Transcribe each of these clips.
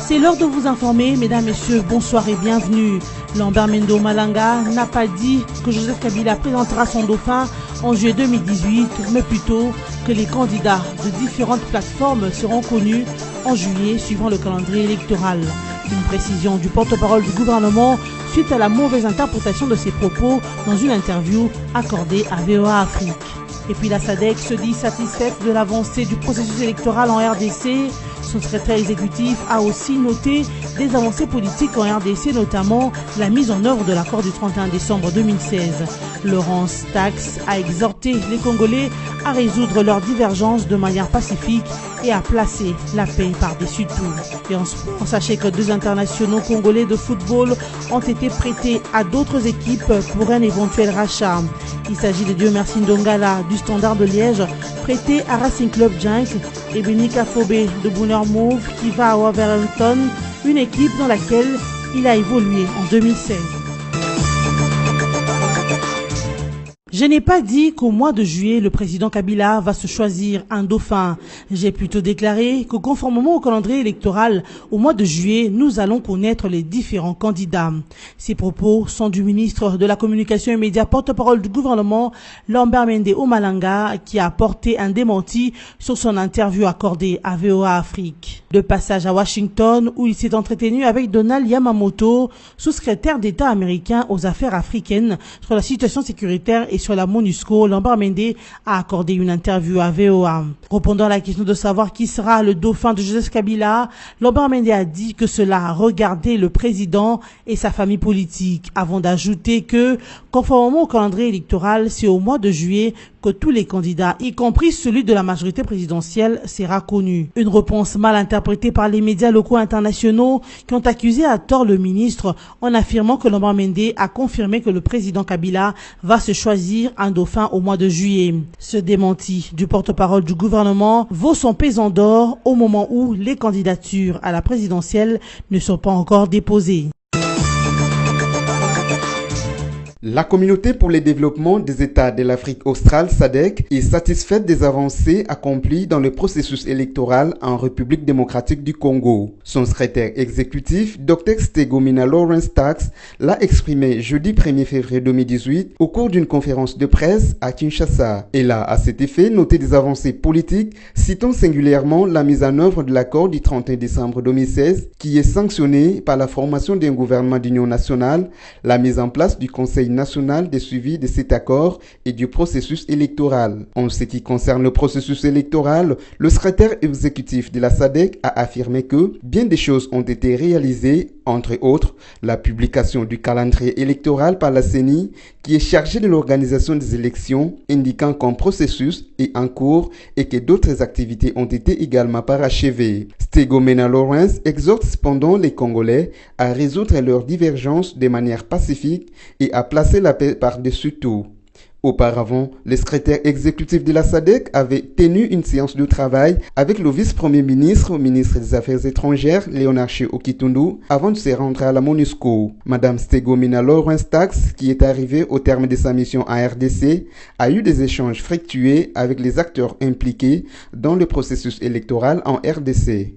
C'est l'heure de vous informer, mesdames, messieurs, bonsoir et bienvenue. Lambert Mende Omalanga n'a pas dit que Joseph Kabila présentera son dauphin en juillet 2018, mais plutôt que les candidats de différentes plateformes seront connus en juillet suivant le calendrier électoral. Une précision du porte-parole du gouvernement suite à la mauvaise interprétation de ses propos dans une interview accordée à VOA Afrique. Et puis la SADC se dit satisfaite de l'avancée du processus électoral en RDC. Son secrétaire exécutif a aussi noté des avancées politiques en RDC, notamment la mise en œuvre de l'accord du 31 décembre 2016. Laurence Tax a exhorté les Congolais à résoudre leurs divergences de manière pacifique et à placer la paix par-dessus tout. Et en sport, sachez que 2 internationaux congolais de football ont été prêtés à d'autres équipes pour un éventuel rachat. Il s'agit de Dieu Merci Ndongala du Standard de Liège, prêté à Racing Club Genk, et Benika Fobe de Bournemouth qui va à Wolverhampton, une équipe dans laquelle il a évolué en 2016. Je n'ai pas dit qu'au mois de juillet, le président Kabila va se choisir un dauphin. J'ai plutôt déclaré que conformément au calendrier électoral, au mois de juillet, nous allons connaître les différents candidats. Ces propos sont du ministre de la Communication et Médias, porte-parole du gouvernement, Lambert Mende Omalanga, qui a apporté un démenti sur son interview accordée à VOA Afrique. De passage à Washington, où il s'est entretenu avec Donald Yamamoto, sous-secrétaire d'État américain aux affaires africaines, sur la situation sécuritaire et sur la MONUSCO, Lambert Mende a accordé une interview à VOA. Répondant à la question de savoir qui sera le dauphin de Joseph Kabila, Lambert Mende a dit que cela regardait le président et sa famille politique, avant d'ajouter que, conformément au calendrier électoral, c'est au mois de juillet que tous les candidats, y compris celui de la majorité présidentielle, sera connu. Une réponse mal interprétée par les médias locaux internationaux qui ont accusé à tort le ministre en affirmant que Lambert Mende a confirmé que le président Kabila va se choisir un dauphin au mois de juillet. Ce démenti du porte-parole du gouvernement vaut son pesant d'or au moment où les candidatures à la présidentielle ne sont pas encore déposées. La communauté pour le développement des États de l'Afrique australe, SADC, est satisfaite des avancées accomplies dans le processus électoral en République démocratique du Congo. Son secrétaire exécutif, Dr Stegomina Laurence Tax, l'a exprimé jeudi 1er février 2018 au cours d'une conférence de presse à Kinshasa. Elle a, à cet effet, noté des avancées politiques, citant singulièrement la mise en œuvre de l'accord du 31 décembre 2016, qui est sanctionné par la formation d'un gouvernement d'union nationale, la mise en place du Conseil national de suivi de cet accord et du processus électoral. En ce qui concerne le processus électoral, le secrétaire exécutif de la SADC a affirmé que bien des choses ont été réalisées, entre autres la publication du calendrier électoral par la CENI qui est chargée de l'organisation des élections, indiquant qu'un processus est en cours et que d'autres activités ont été également parachevées. Stegomena Lawrence exhorte cependant les Congolais à résoudre leurs divergences de manière pacifique et à placer la paix par-dessus tout. Auparavant, le secrétaire exécutif de la SADC avait tenu une séance de travail avec le vice-premier ministre, ministre des Affaires étrangères, Léonard Okitundu, avant de se rendre à la MONUSCO. Madame Stegomina Laurence Tax, qui est arrivée au terme de sa mission à RDC, a eu des échanges fructueux avec les acteurs impliqués dans le processus électoral en RDC.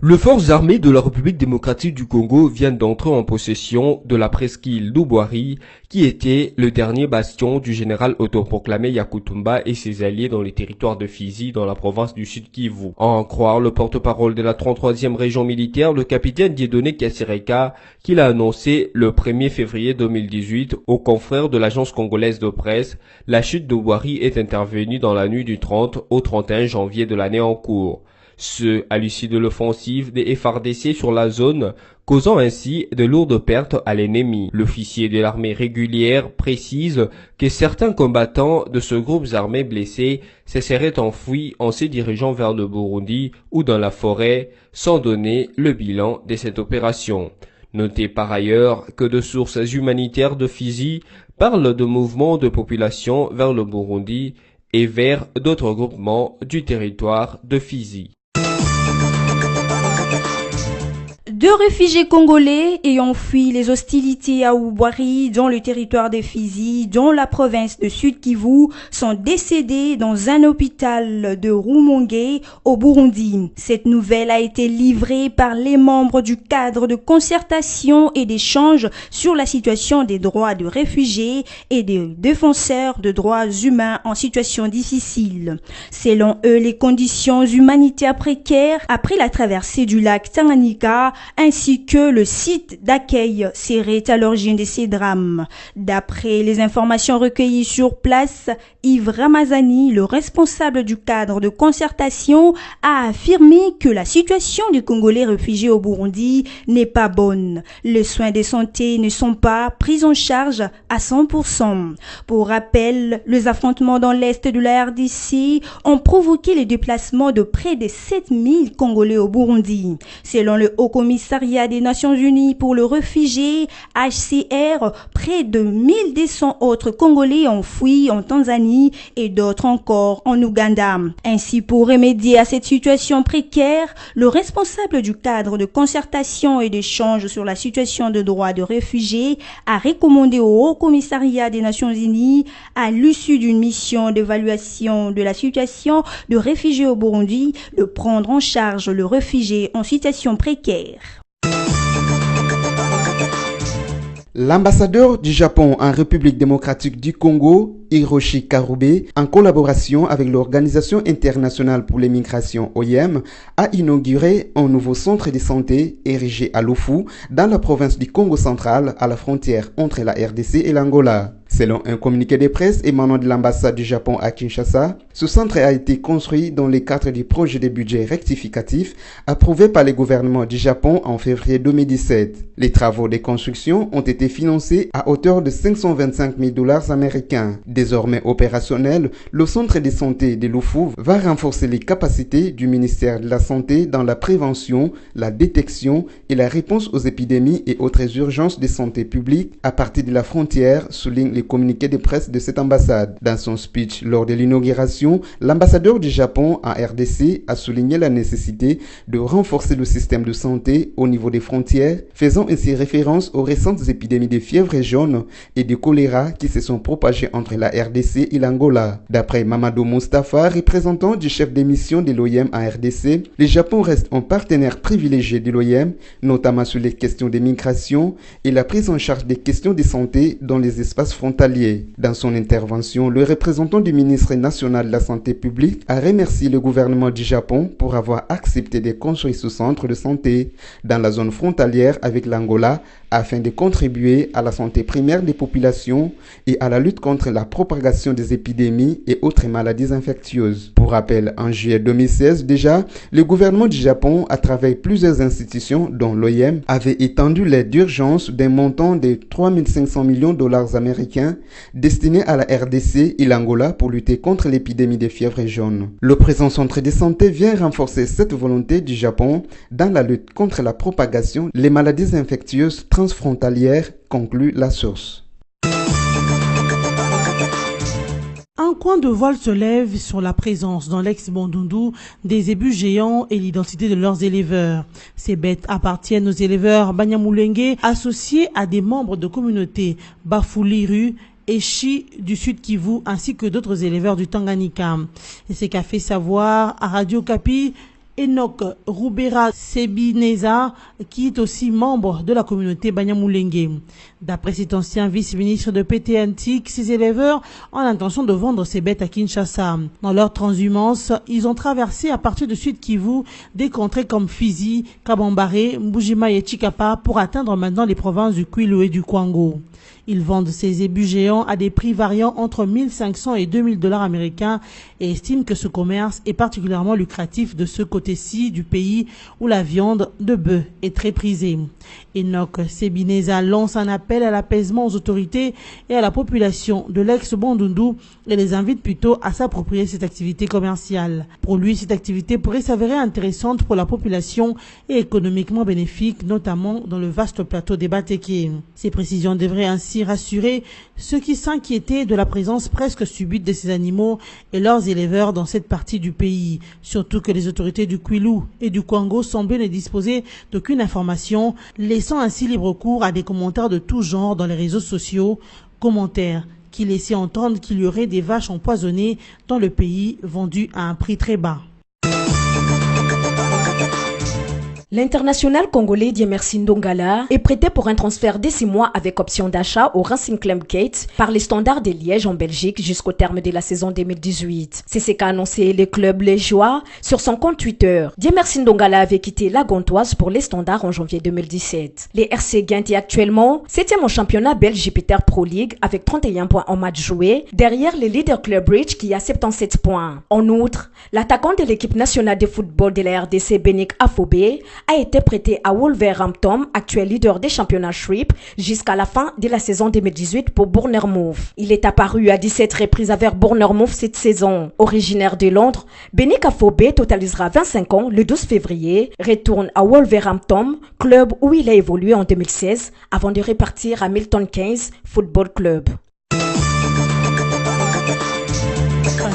Les forces armées de la République démocratique du Congo viennent d'entrer en possession de la presqu'île d'Ubwari, qui était le dernier bastion du général autoproclamé Yakutumba et ses alliés dans les territoires de Fizi, dans la province du Sud Kivu. À en croire le porte-parole de la 33e région militaire, le capitaine Dieudonné Kasereka, qu'il a annoncé le 1er février 2018 aux confrères de l'agence congolaise de presse, la chute d'Ubwari est intervenue dans la nuit du 30 au 31 janvier de l'année en cours. Ce à l'issue de l'offensive des FARDC sur la zone, causant ainsi de lourdes pertes à l'ennemi. L'officier de l'armée régulière précise que certains combattants de ce groupe armé blessés se seraient enfuis en se dirigeant vers le Burundi ou dans la forêt, sans donner le bilan de cette opération. Notez par ailleurs que de sources humanitaires de Fizi parlent de mouvements de population vers le Burundi et vers d'autres groupements du territoire de Fizi. Deux réfugiés congolais ayant fui les hostilités à Oubouari, dans le territoire des Fizi, dans la province de Sud-Kivu, sont décédés dans un hôpital de Rumonge au Burundi. Cette nouvelle a été livrée par les membres du cadre de concertation et d'échange sur la situation des droits de réfugiés et des défenseurs de droits humains en situation difficile. Selon eux, les conditions humanitaires précaires après la traversée du lac Tanganyika ainsi que le site d'accueil serait à l'origine de ces drames. D'après les informations recueillies sur place, Yves Ramazani, le responsable du cadre de concertation, a affirmé que la situation des Congolais réfugiés au Burundi n'est pas bonne. Les soins de santé ne sont pas pris en charge à 100%. Pour rappel, les affrontements dans l'est de la RDC ont provoqué le déplacement de près de 7000 Congolais au Burundi. Selon le Haut-Commissariat des Nations Unies pour le réfugié, HCR, près de 1200 autres Congolais ont fui en Tanzanie et d'autres encore en Ouganda. Ainsi, pour remédier à cette situation précaire, le responsable du cadre de concertation et d'échange sur la situation de droits de réfugiés a recommandé au Haut-Commissariat des Nations Unies, à l'issue d'une mission d'évaluation de la situation de réfugiés au Burundi, de prendre en charge le réfugié en situation précaire. L'ambassadeur du Japon en République démocratique du Congo, Hiroshi Karube, en collaboration avec l'Organisation internationale pour les migrations OIM, a inauguré un nouveau centre de santé érigé à Lufu, dans la province du Congo central, à la frontière entre la RDC et l'Angola. Selon un communiqué de presse émanant de l'ambassade du Japon à Kinshasa, ce centre a été construit dans le cadre du projet de budget rectificatif approuvé par le gouvernement du Japon en février 2017. Les travaux de construction ont été financés à hauteur de 525 000 $ américains. Désormais opérationnel, le centre de santé de Lufu va renforcer les capacités du ministère de la Santé dans la prévention, la détection et la réponse aux épidémies et autres urgences de santé publique à partir de la frontière, souligne les communiqués de presse de cette ambassade. Dans son speech lors de l'inauguration, l'ambassadeur du Japon en RDC a souligné la nécessité de renforcer le système de santé au niveau des frontières, faisant ainsi référence aux récentes épidémies de fièvre jaune et de choléra qui se sont propagées entre la RDC et l'Angola. D'après Mamadou Mustafa, représentant du chef de mission de l'OIM en RDC, le Japon reste un partenaire privilégié de l'OIM, notamment sur les questions de migration et la prise en charge des questions de santé dans les espaces frontaliers. Dans son intervention, le représentant du ministre national de la Santé publique a remercié le gouvernement du Japon pour avoir accepté de construire ce centre de santé dans la zone frontalière avec l'Angola afin de contribuer à la santé primaire des populations et à la lutte contre la propagation des épidémies et autres maladies infectieuses. Pour rappel, en juillet 2016 déjà, le gouvernement du Japon, à travers plusieurs institutions dont l'OIM, avait étendu l'aide d'urgence d'un montant de 3 500 millions de $ américains destinés à la RDC et l'Angola pour lutter contre l'épidémie de fièvre jaune. Le présent centre de santé vient renforcer cette volonté du Japon dans la lutte contre la propagation des maladies infectieuses transfrontalières, conclut la source. Un coin de voile se lève sur la présence dans l'ex-Bandundu des ébus géants et l'identité de leurs éleveurs. Ces bêtes appartiennent aux éleveurs Banyamulenge associés à des membres de communautés Bafuliru et Chi du Sud Kivu ainsi que d'autres éleveurs du Tanganyika. Et c'est qu'a fait savoir à Radio Kapi Enoch Rubera Sebineza, qui est aussi membre de la communauté Banyamulenge. D'après cet ancien vice-ministre de PT Antique, ces éleveurs ont l'intention de vendre ces bêtes à Kinshasa. Dans leur transhumance, ils ont traversé à partir de Sud Kivu des contrées comme Fizi, Kabambare, Mbujima et Chikapa pour atteindre maintenant les provinces du Kwilu et du Kwango. Ils vendent ces ébus géants à des prix variant entre 1500 et 2000 $ américains et estiment que ce commerce est particulièrement lucratif de ce côté-ci du pays où la viande de bœuf est très prisée. Enoch Sebineza lance un appel à l'apaisement aux autorités et à la population de l'ex-Bandundu et les invite plutôt à s'approprier cette activité commerciale. Pour lui, cette activité pourrait s'avérer intéressante pour la population et économiquement bénéfique, notamment dans le vaste plateau des Bateke. Ces précisions devraient ainsi rassurer ceux qui s'inquiétaient de la présence presque subite de ces animaux et leurs éleveurs dans cette partie du pays, surtout que les autorités du du Kwilu et du Congo semblaient ne disposer d'aucune information, laissant ainsi libre cours à des commentaires de tout genre dans les réseaux sociaux, commentaires qui laissaient entendre qu'il y aurait des vaches empoisonnées dans le pays vendues à un prix très bas. L'international congolais Diemersi Ndongala est prêté pour un transfert dès 6 mois avec option d'achat au Racing Club Gate par les Standards de Liège en Belgique jusqu'au terme de la saison 2018. C'est ce qu'a annoncé le club liégeois sur son compte Twitter. Diemersi Ndongala avait quitté la Gantoise pour les Standards en janvier 2017. Les RC Gent est actuellement 7e au championnat belge Jupiter Pro League avec 31 points en match joué, derrière le leader Club Bridge qui a 77 points. En outre, l'attaquant de l'équipe nationale de football de la RDC Benik Afobé a été prêté à Wolverhampton, actuel leader des championnats Shrip, jusqu'à la fin de la saison 2018 pour Bournemouth. Il est apparu à 17 reprises avec Bournemouth cette saison. Originaire de Londres, Benik Afobé totalisera 25 ans le 12 février, retourne à Wolverhampton, club où il a évolué en 2016 avant de repartir à Milton Keynes Football Club.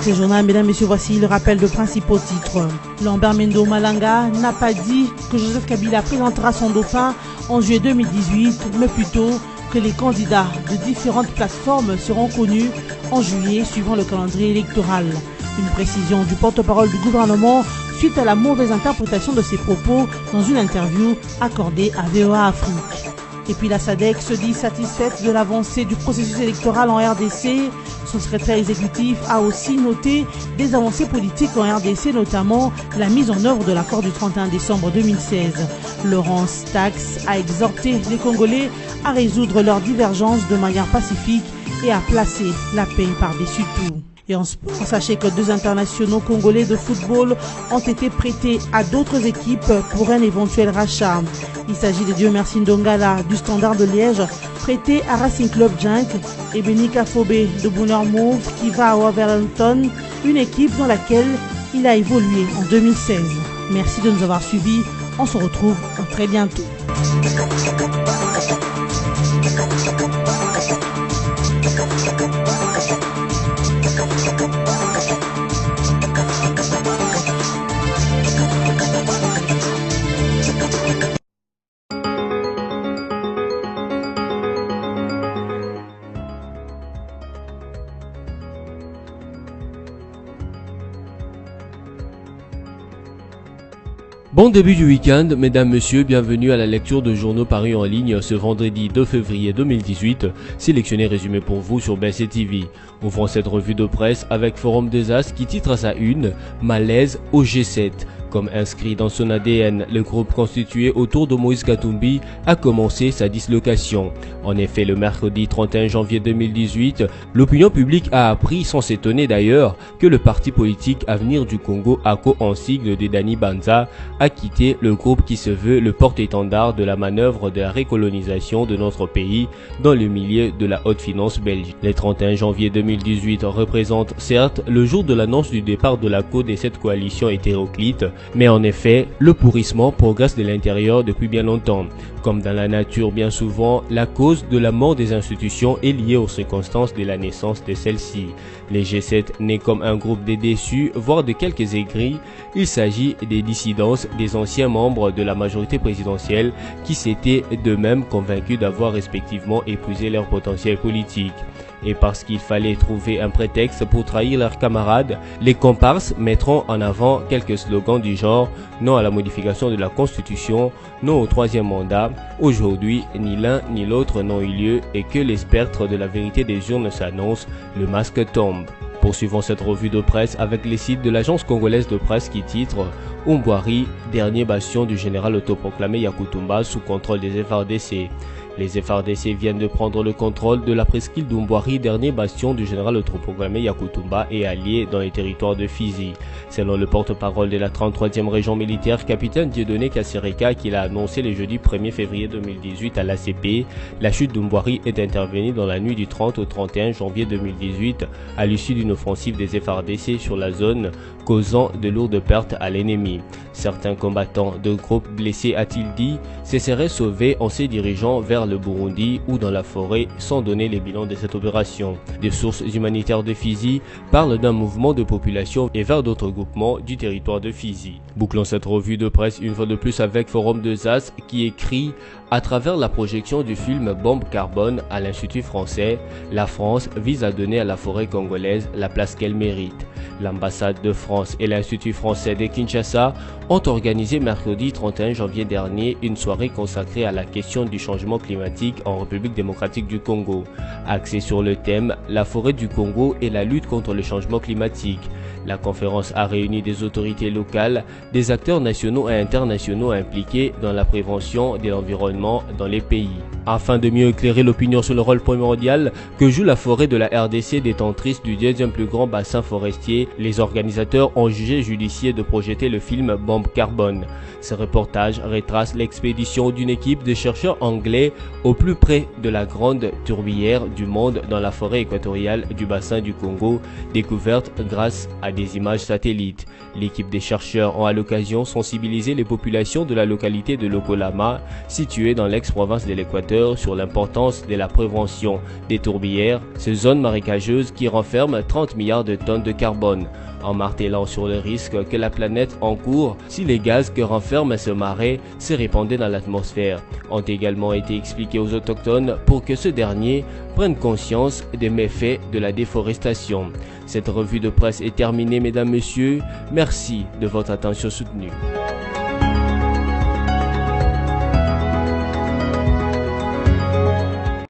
Ces journal, mesdames et messieurs, voici le rappel de principaux titres. Lambert Mendo Malanga n'a pas dit que Joseph Kabila présentera son dauphin en juillet 2018, mais plutôt que les candidats de différentes plateformes seront connus en juillet suivant le calendrier électoral. Une précision du porte-parole du gouvernement suite à la mauvaise interprétation de ses propos dans une interview accordée à VOA Afrique. Et puis la SADC se dit satisfaite de l'avancée du processus électoral en RDC. Son secrétaire exécutif a aussi noté des avancées politiques en RDC, notamment la mise en œuvre de l'accord du 31 décembre 2016. Laurence Tax a exhorté les Congolais à résoudre leurs divergences de manière pacifique et à placer la paix par-dessus tout. Et en sport, sachez que 2 internationaux congolais de football ont été prêtés à d'autres équipes pour un éventuel rachat. Il s'agit de Diemersi Ndongala du Standard de Liège, prêté à Racing Club Gent, et Benik Afobé de Bournemouth qui va à Wolverhampton, une équipe dans laquelle il a évolué en 2016. Merci de nous avoir suivis. On se retrouve très bientôt. Bon début du week-end, mesdames, messieurs, bienvenue à la lecture de journaux parus en ligne ce vendredi 2 février 2018, sélectionné et résumé pour vous sur BC TV. Ouvrons cette revue de presse avec Forum des As qui titre à sa une « Malaise au G7 ». Comme inscrit dans son ADN, le groupe constitué autour de Moïse Katumbi a commencé sa dislocation. En effet, le mercredi 31 janvier 2018, l'opinion publique a appris, sans s'étonner d'ailleurs, que le parti politique Avenir du Congo, ACO en sigle de Dani Banza, a quitté le groupe qui se veut le porte-étendard de la manœuvre de la récolonisation de notre pays dans le milieu de la haute finance belge. Le 31 janvier 2018 représente certes le jour de l'annonce du départ de l'ACO de cette coalition hétéroclite, mais en effet, le pourrissement progresse de l'intérieur depuis bien longtemps. Comme dans la nature bien souvent, la cause de la mort des institutions est liée aux circonstances de la naissance de celles-ci. Les G7 n'est comme un groupe de déçus, voire de quelques aigris. Il s'agit des dissidences des anciens membres de la majorité présidentielle qui s'étaient d'eux-mêmes convaincus d'avoir respectivement épuisé leur potentiel politique. Et parce qu'il fallait trouver un prétexte pour trahir leurs camarades, les comparses mettront en avant quelques slogans du genre « Non à la modification de la Constitution »,« Non au troisième mandat ». Aujourd'hui, ni l'un ni l'autre n'ont eu lieu et que les spectres de la vérité des urnes s'annoncent, le masque tombe. Poursuivons cette revue de presse avec les sites de l'agence congolaise de presse qui titre « Umbwari, dernier bastion du général autoproclamé Yakutumba sous contrôle des FARDC ». Les FARDC viennent de prendre le contrôle de la presqu'île d'Umbwari, dernier bastion du général autoproclamé Yakutumba et allié dans les territoires de Fizi. Selon le porte-parole de la 33e région militaire, capitaine Dieudonné Kassireka, qui l'a annoncé le jeudi 1er février 2018 à l'ACP, la chute d'Umbwari est intervenue dans la nuit du 30 au 31 janvier 2018 à l'issue d'une offensive des FARDC sur la zone, causant de lourdes pertes à l'ennemi. Certains combattants de groupes blessés, a-t-il dit, se seraient sauvés en se dirigeant vers le Burundi ou dans la forêt sans donner les bilans de cette opération. Des sources humanitaires de Fizi parlent d'un mouvement de population et vers d'autres groupements du territoire de Fizi. Bouclons cette revue de presse une fois de plus avec Forum de Zas qui écrit: à travers la projection du film Bombe Carbone à l'Institut français, la France vise à donner à la forêt congolaise la place qu'elle mérite. L'ambassade de France et l'Institut français de Kinshasa ont organisé mercredi 31 janvier dernier une soirée consacrée à la question du changement climatique en République démocratique du Congo, axée sur le thème « La forêt du Congo et la lutte contre le changement climatique ». La conférence a réuni des autorités locales, des acteurs nationaux et internationaux impliqués dans la prévention de l'environnement dans les pays. Afin de mieux éclairer l'opinion sur le rôle primordial que joue la forêt de la RDC détentrice du deuxième plus grand bassin forestier, les organisateurs ont jugé judicieux de projeter le film Bombe Carbone. Ce reportage retrace l'expédition d'une équipe de chercheurs anglais au plus près de la grande tourbière du monde dans la forêt équatoriale du bassin du Congo, découverte grâce à des images satellites. L'équipe des chercheurs ont à l'occasion sensibilisé les populations de la localité de Lokolama, située dans l'ex-province de l'Équateur, sur l'importance de la prévention des tourbières, ces zones marécageuses qui renferment 30 milliards de tonnes de carbone, en martelant sur le risque que la planète encourt si les gaz que renferme ce marais se répandaient dans l'atmosphère, ont également été expliqués aux autochtones pour que ce dernier prenne conscience des méfaits de la déforestation. Cette revue de presse est terminée, mesdames, messieurs. Merci de votre attention soutenue.